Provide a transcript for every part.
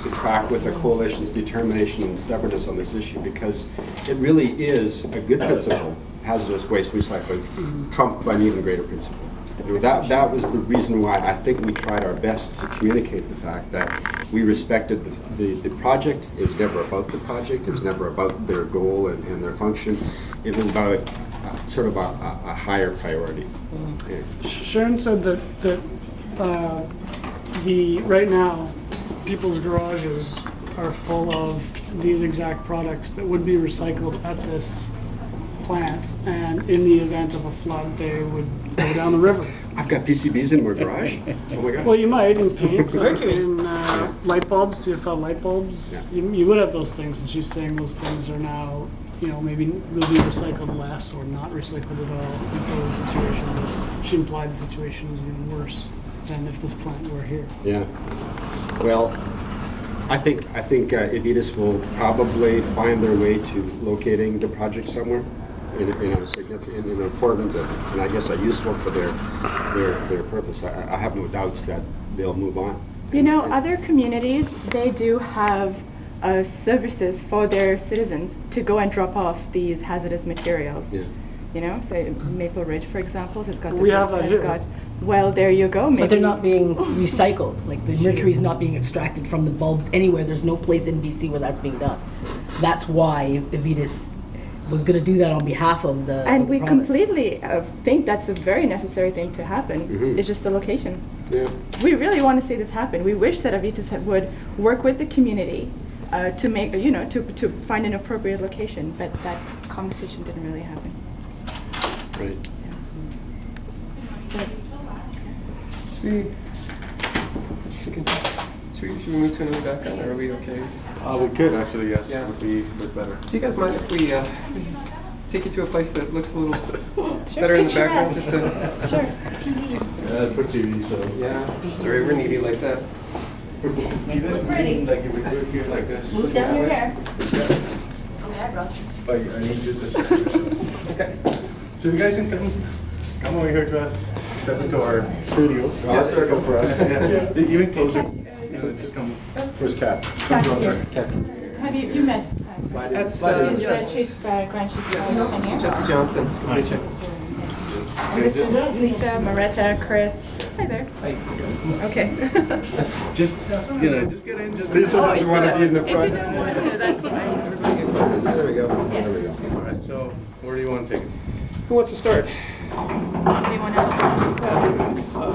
to track with the coalition's determination and stubbornness on this issue, because it really is a good principle, hazardous waste recycling, trumped by an even greater principle. That was the reason why I think we tried our best to communicate the fact that we respected the project. It was never about the project. It was never about their goal and their function. It was about sort of a higher priority. Yeah. Sharon said that right now, people's garages are full of these exact products that would be recycled at this plant, and in the event of a flood, they would go down the river. I've got PCBs in my garage. Oh my God. Well, you might in paint, in light bulbs. Do you have light bulbs? Yeah. You would have those things, and she's saying those things are now, maybe will be recycled less or not recycled at all. And so the situation she implied the situation is even worse than if this plant were here. Yeah. Well, I think Aevitas will probably find their way to locating the project somewhere in a significant, in an important, and I guess a useful for their purpose. I have no doubts that they'll move on. Other communities, they do have services for their citizens to go and drop off these hazardous materials. Yeah. So Maple Ridge, for example, has got We have that here. Well, there you go. Maybe. But they're not being recycled. Like the mercury is not being extracted from the bulbs anywhere. There's no place in BC where that's being done. That's why Aevitas was going to do that on behalf of the And we province. completely think that's a very necessary thing to happen. Mm-hmm. It's just the location. Yeah. We really want to see this happen. We wish that Aevitas would work with the community to make, to find an appropriate location, but that conversation didn't really happen. Right. But, Should we move to another background, or are we okay? We could actually, yes. Yeah. Would be a bit better. Do you guys mind if we take you to a place that looks a little Sure, better in the picturesque. background? Just to, Sure. Yeah, it's for TV, so. yeah, sorry, we're needy like that. Pretty. Like if we do it here like this. Move down your hair. I need you to sit. Okay. So you guys can come over here to us, step into our studio. Yeah, sir. Go for us. Yeah. Even closer. Just come. Where's Kat? Come Kat's closer. here. Kat. Have you met? That's Is yes. Chief Grand Chief Engineer? Jesse Johnston. Nice. And this is Lisa, Moretta, Chris. Hi there. Okay. Just, just get in. Just Lisa doesn't want to be in the If you front. don't want to, that's fine. There we go. Yes. All right, so where do you want to take it? Who wants to start? Anyone else?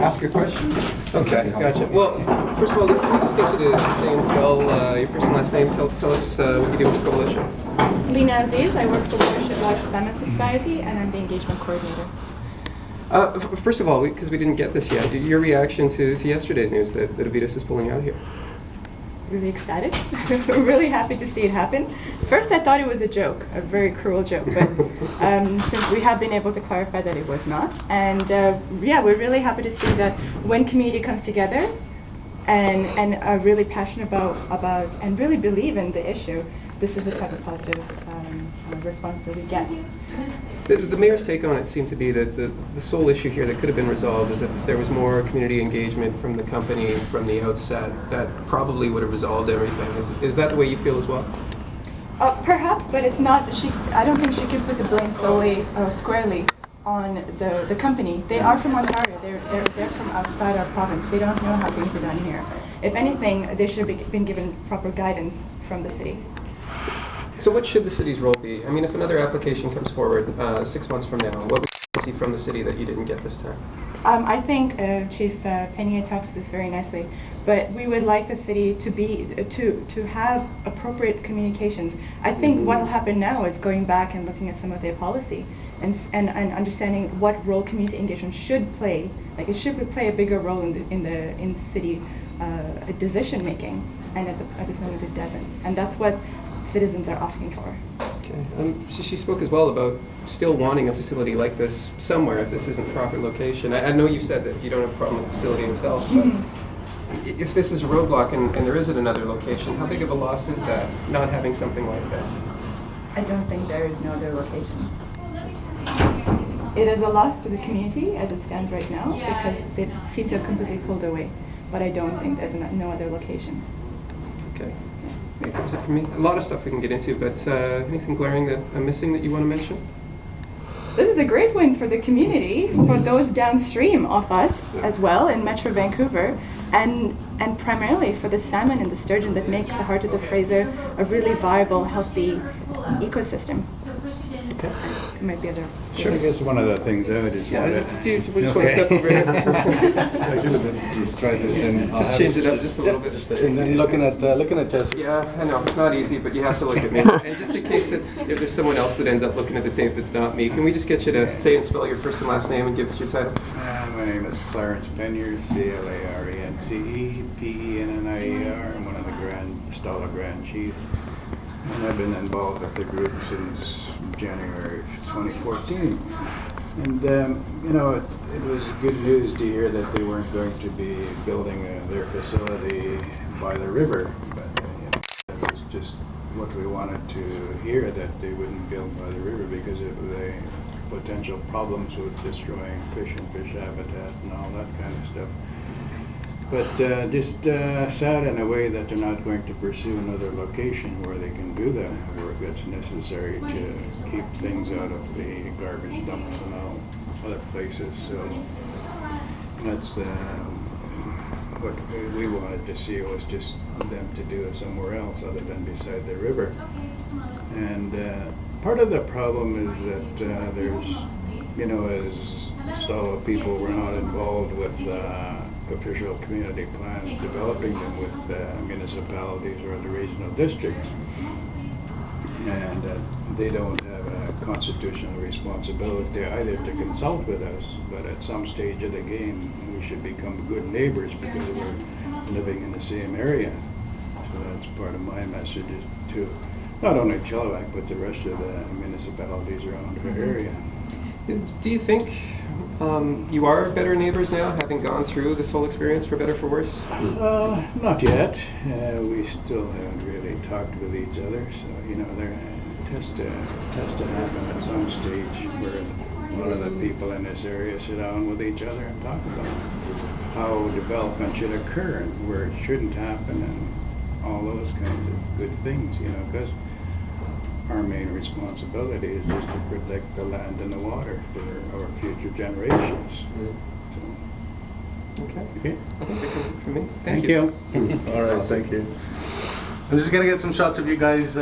Ask your question. Okay, gotcha. Well, first of all, can we just get you to say and spell your first and last name? Tell us what you do with the coalition. Lena Aziz, I work for Watershed Large Salmon Society, and I'm the engagement coordinator. First of all, because we didn't get this yet, your reaction to yesterday's news that Aevitas is pulling out here? Really excited. Really happy to see it happen. First, I thought it was a joke, a very cruel joke, but since we have been able to clarify that it was not, and yeah, we're really happy to see that when community comes together and are really passionate about and really believe in the issue, this is the type of positive response that we get. The mayor's take on it seemed to be that the sole issue here that could have been resolved is if there was more community engagement from the company from the outset, that probably would have resolved everything. Is that the way you feel as well? Perhaps, but it's not. I don't think she can put the blame solely squarely on the company. They are from Ontario. They're from outside our province. They don't know how things are done here. If anything, they should have been given proper guidance from the city. So what should the city's role be? I mean, if another application comes forward 6 months from now, what would you see from the city that you didn't get this time? I think Chief Penier talks this very nicely, but we would like the city to have appropriate communications. I think what will happen now is going back and looking at some of their policy and understanding what role community engagement should play. Like it should play a bigger role in city decision making, and at this moment it doesn't, and that's what citizens are asking for. Okay. She spoke as well about still wanting a facility like this somewhere if this isn't the proper location. I know you said that you don't have a problem with the facility itself, but if this is a roadblock and there isn't another location, how big of a loss is that, not having something like this? I don't think there is no other location. It is a loss to the community as it stands right now because they seem to have completely pulled away, but I don't think there's no other location. Okay. Maybe that was it for me. A lot of stuff we can get into, but anything glaring that I'm missing that you want to mention? This is a great win for the community, for those downstream of us as well in Metro Vancouver, and primarily for the salmon and the sturgeon that make the heart of the Fraser a really viable, healthy ecosystem. Okay. There might be other. Sure. I guess one of the things I would just Yeah, want we just want to step over here. Actually, let's try this and Just change it up just a little bit. And then looking at Jessica. Yeah, I know, it's not easy, but you have to look at me. And just in case if there's someone else that ends up looking at the tape that's not me, can we just get you to say and spell your first and last name and give us your title? My name is Clarence Penier, Clarence, Pennier. I'm one of the Stala Grand Chiefs. And I've been involved with the group since January 2014. And, you know, it was good news to hear that they weren't going to be building their facility by the river. But, you know, that was just what we wanted to hear, that they wouldn't build by the river because of the potential problems with destroying fish and fish habitat and all that kind of stuff. But just sad in a way that they're not going to pursue another location where they can do the work that's necessary to keep things out of the garbage dumps and all other places. So that's what we wanted to see, was just them to do it somewhere else other than beside the river. And part of the problem is that there's, you know, as Stala people, we're not involved with official community plans, developing them with municipalities or the regional districts. And they don't have a constitutional responsibility either to consult with us, but at some stage of the game, we should become good neighbors because we're living in the same area. So that's part of my message to not only Chilliwack, but the rest of the municipalities around our area. Do you think you are better neighbors now, having gone through this whole experience, for better or for worse? Not yet. We still haven't really talked with each other, so you know, there has to happen at some stage where a lot of the people in this area sit down with each other and talk about how development should occur and where it shouldn't happen and all those kinds of good things, you know, because our main responsibility is just to protect the land and the water for our future generations. So, Okay. okay. I think that covers it for me. Thank you. All right, thank you. I'm just gonna get some shots of you guys.